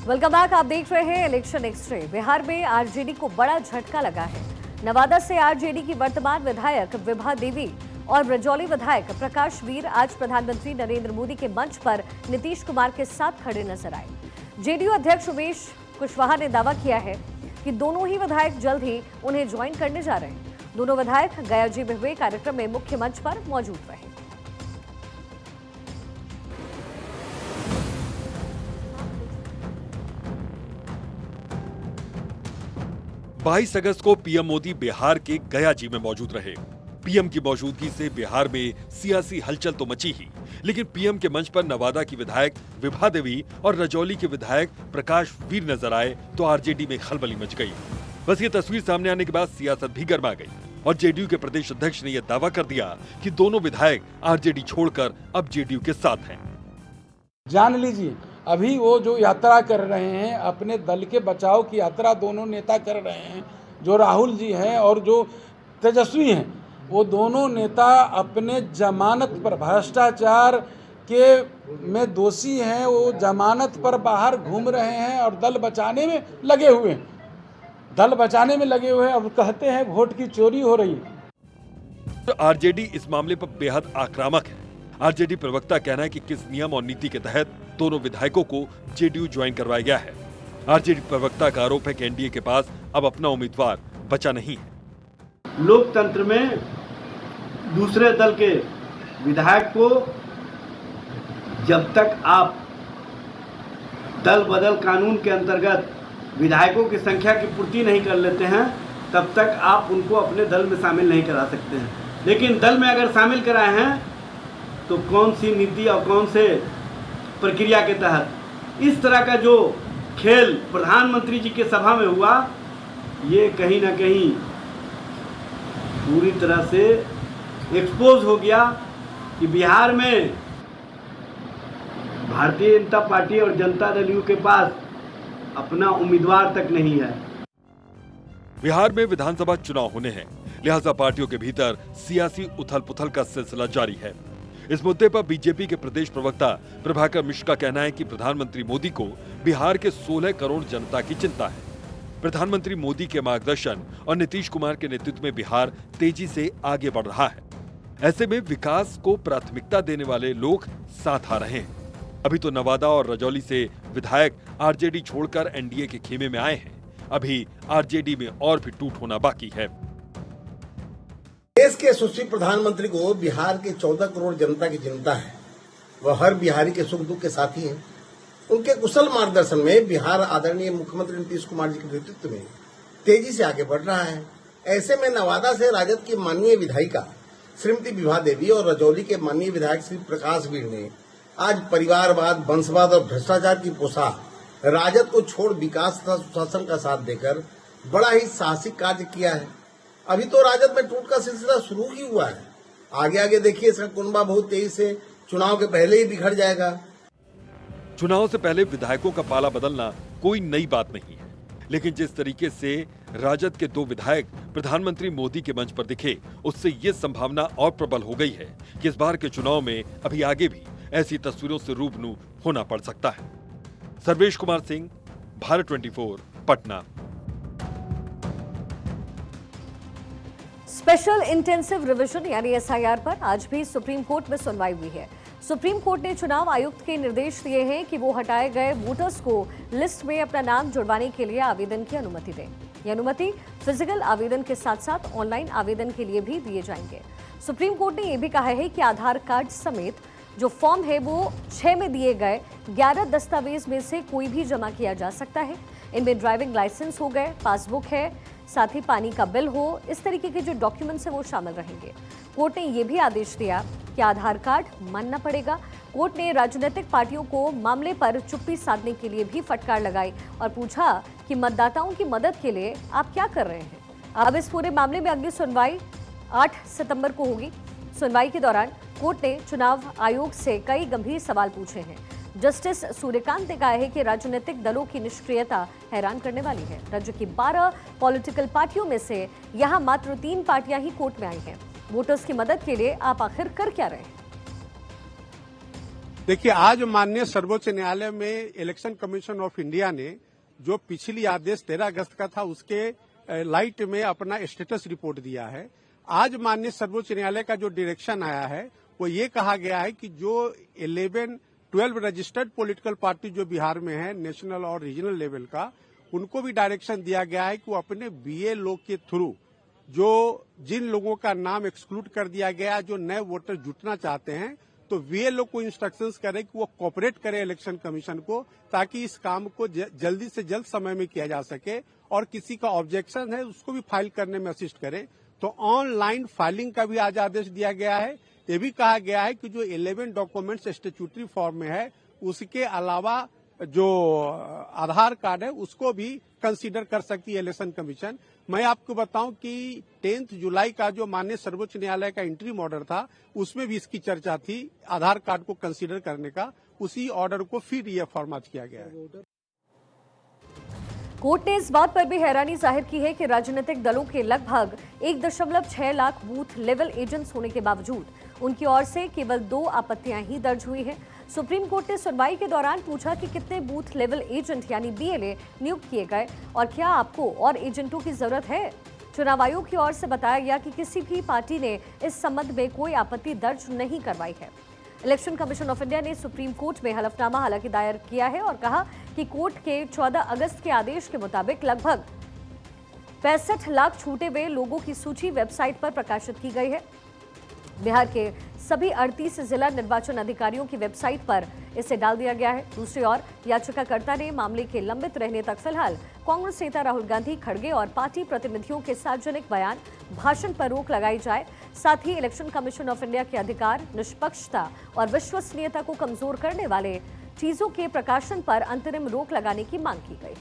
Welcome back. आप देख रहे हैं इलेक्शन एक्सरे। बिहार में आरजेडी को बड़ा झटका लगा है। नवादा से आरजेडी की वर्तमान विधायक विभा देवी और रजौली विधायक प्रकाश वीर आज प्रधानमंत्री नरेंद्र मोदी के मंच पर नीतीश कुमार के साथ खड़े नजर आए। जेडीयू अध्यक्ष उमेश कुशवाहा ने दावा किया है कि दोनों ही विधायक जल्द ही उन्हें ज्वाइन करने जा रहे हैं। दोनों विधायक गया जी में हुए कार्यक्रम में मुख्य मंच पर मौजूद रहे। 22 अगस्त को पीएम मोदी बिहार के गया जी में मौजूद रहे। पीएम की मौजूदगी से बिहार में सियासी हलचल तो मची ही, लेकिन पीएम के मंच पर नवादा की विधायक विभा देवी और रजौली के विधायक प्रकाश वीर नजर आए तो आरजेडी में खलबली मच गई। बस ये तस्वीर सामने आने के बाद सियासत भी गर्मा गई और जेडीयू के प्रदेश अध्यक्ष ने यह दावा कर दिया कि दोनों विधायक आरजेडी छोड़कर अब जेडीयू के साथ हैं। जान लीजिए, अभी वो जो यात्रा कर रहे हैं, अपने दल के बचाव की यात्रा दोनों नेता कर रहे हैं, जो राहुल जी हैं और जो तेजस्वी हैं, वो दोनों नेता अपने जमानत पर भ्रष्टाचार के में दोषी हैं। वो जमानत पर बाहर घूम रहे हैं और दल बचाने में लगे हुए हैं। और कहते हैं वोट की चोरी हो रही है। आरजेडी इस मामले पर बेहद आक्रामक है। आरजेडी प्रवक्ता का कहना है कि किस नियम और नीति के तहत दोनों विधायकों को जेडीयू ज्वाइन करवाया गया है। आरजेडी प्रवक्ता का आरोप है कि एनडीए के पास अब अपना उम्मीदवार बचा नहीं है। लोकतंत्र में दूसरे दल के विधायक को जब तक आप दल बदल कानून के अंतर्गत विधायकों की संख्या की पूर्ति नहीं कर लेते हैं, तब तक आप उनको अपने दल में शामिल नहीं करा सकते हैं। लेकिन दल में अगर शामिल कराए हैं तो कौन सी नीति और कौन से प्रक्रिया के तहत इस तरह का जो खेल प्रधानमंत्री जी के सभा में हुआ, ये कहीं ना कहीं पूरी तरह से एक्सपोज हो गया कि बिहार में भारतीय जनता पार्टी और जनता दल यू के पास अपना उम्मीदवार तक नहीं है। बिहार में विधानसभा चुनाव होने हैं, लिहाजा पार्टियों के भीतर सियासी उथल-पुथल का सिलसिला जारी है। इस मुद्दे पर बीजेपी के प्रदेश प्रवक्ता प्रभाकर मिश्र का कहना है कि प्रधानमंत्री मोदी को बिहार के 16 करोड़ जनता की चिंता है। प्रधानमंत्री मोदी के मार्गदर्शन और नीतीश कुमार के नेतृत्व में बिहार तेजी से आगे बढ़ रहा है। ऐसे में विकास को प्राथमिकता देने वाले लोग साथ आ रहे हैं। अभी तो नवादा और रजौली से विधायक आरजेडी छोड़कर एनडीए के खेमे में आए हैं। अभी आरजेडी में और भी टूट होना बाकी है। देश के यशस्वी प्रधानमंत्री को बिहार के 14 करोड़ जनता की चिंता है। वह हर बिहारी के सुख दुख के साथी हैं। उनके कुशल मार्गदर्शन में बिहार आदरणीय मुख्यमंत्री नीतीश कुमार जी के नेतृत्व में तेजी से आगे बढ़ रहा है। ऐसे में नवादा से राजद की माननीय विधायिका श्रीमती विभा देवी और रजौली के माननीय विधायक श्री प्रकाश वीर ने आज परिवारवाद, वंशवाद और भ्रष्टाचार की पोशाक राजद को छोड़ विकास तथा सुशासन का साथ देकर बड़ा ही साहसिक कार्य किया है। अभी तो राजद में टूट का सिलसिला शुरू ही हुआ है। आगे आगे देखिए, इसका कुनबा बहुत तेजी से चुनाव के पहले ही बिखर जाएगा। चुनाव से पहले विधायकों का पाला बदलना कोई नई बात नहीं है, लेकिन जिस तरीके से राजद के 2 विधायक प्रधानमंत्री मोदी के मंच पर दिखे, उससे ये संभावना और प्रबल हो गई है कि इस बार के चुनाव में अभी आगे भी ऐसी तस्वीरों से रूबरू होना पड़ सकता है। Sarvesh Kumar Singh, Bharat 24, Patna. Special intensive revision यानी एसआईआर पर आज भी सुप्रीम कोर्ट में सुनवाई हुई है। सुप्रीम कोर्ट ने चुनाव आयुक्त के निर्देश दिए हैं कि वो हटाए गए वोटर्स को लिस्ट में अपना नाम जुड़वाने के लिए आवेदन की अनुमति दें। ये अनुमति फिजिकल आवेदन के साथ साथ ऑनलाइन आवेदन के लिए भी दिए जाएंगे। सुप्रीम कोर्ट ने यह भी कहा है कि आधार कार्ड समेत जो फॉर्म है वो 6 में दिए गए 11 दस्तावेज में से कोई भी जमा किया जा सकता है। इनमें ड्राइविंग लाइसेंस हो गए, पासबुक है, साथ ही पानी का बिल हो, इस तरीके के जो डॉक्यूमेंट्स हैं वो शामिल रहेंगे। कोर्ट ने यह भी आदेश दिया कि आधार कार्ड मानना पड़ेगा। कोर्ट ने राजनीतिक पार्टियों को मामले पर चुप्पी साधने के लिए भी फटकार लगाई और पूछा कि मतदाताओं की मदद के लिए आप क्या कर रहे हैं। अब इस पूरे मामले में अगली सुनवाई 8 सितंबर को होगी। सुनवाई के दौरान कोर्ट ने चुनाव आयोग से कई गंभीर सवाल पूछे हैं। जस्टिस सूर्यकांत ने कहा है कि राजनीतिक दलों की निष्क्रियता हैरान करने वाली है। राज्य की 12 पॉलिटिकल पार्टियों में से यहां मात्र 3 पार्टियां ही कोर्ट में आई हैं। वोटर्स की मदद के लिए आप आखिर कर क्या रहे हैं? देखिए, आज माननीय सर्वोच्च न्यायालय में इलेक्शन कमीशन ऑफ इंडिया ने जो पिछली आदेश 13 अगस्त का था उसके लाइट में अपना स्टेटस रिपोर्ट दिया है। आज माननीय सर्वोच्च न्यायालय का जो डायरेक्शन आया है वो ये कहा गया है कि जो 12 रजिस्टर्ड पॉलिटिकल पार्टी जो बिहार में है नेशनल और रीजनल लेवल का, उनको भी डायरेक्शन दिया गया है कि वो अपने बीए लॉ के थ्रू जो जिन लोगों का नाम एक्सक्लूड कर दिया गया, जो नए वोटर जुटना चाहते हैं, तो बीएलओ को इंस्ट्रक्शंस करें कि वो कोऑपरेट करे इलेक्शन कमीशन को, ताकि इस काम को जल्दी से जल्द समय में किया जा सके और किसी का ऑब्जेक्शन है उसको भी फाइल करने में असिस्ट करें। तो ऑनलाइन फाइलिंग का भी आज आदेश दिया गया है। ये भी कहा गया है कि जो 11 डॉक्यूमेंट्स स्टैट्यूटरी फॉर्म में है उसके अलावा जो आधार कार्ड है उसको भी कंसीडर कर सकती है इलेक्शन कमीशन। मैं आपको बताऊं कि 10 जुलाई का जो माननीय सर्वोच्च न्यायालय का इंटरिम ऑर्डर था उसमें भी इसकी चर्चा थी, आधार कार्ड को कंसीडर करने का। उसी ऑर्डर को फिर ये फॉर्मेट किया गया है। कोर्ट ने इस बात पर भी हैरानी जाहिर की है कि राजनीतिक दलों के लगभग 1.6 लाख बूथ लेवल एजेंट्स होने के बावजूद उनकी ओर से केवल 2 आपत्तियां ही दर्ज हुई हैं। सुप्रीम कोर्ट ने सुनवाई के दौरान पूछा कि कितने बूथ लेवल एजेंट यानी बीएलए नियुक्त किए गए और क्या आपको और एजेंटों की जरूरत है। चुनाव आयोग की ओर से बताया गया कि किसी भी पार्टी ने इस संबंध में कोई आपत्ति दर्ज नहीं करवाई है। इलेक्शन कमीशन ऑफ इंडिया ने सुप्रीम कोर्ट में हलफनामा हालांकि दायर किया है और कहा कि कोर्ट के 14 अगस्त के आदेश के मुताबिक लगभग 65 लाख छूटे हुए लोगों की सूची वेबसाइट पर प्रकाशित की गई है। बिहार के सभी 38 जिला निर्वाचन अधिकारियों की वेबसाइट पर इसे डाल दिया गया है। दूसरी ओर याचिकाकर्ता ने मामले के लंबित रहने तक फिलहाल कांग्रेस नेता राहुल गांधी, खड़गे और पार्टी प्रतिनिधियों के सार्वजनिक बयान, भाषण पर रोक लगाई जाए। साथ ही इलेक्शन कमीशन ऑफ इंडिया के अधिकार, निष्पक्षता और विश्वसनीयता को कमजोर करने वाले चीजों के प्रकाशन पर अंतरिम रोक लगाने की मांग की गई।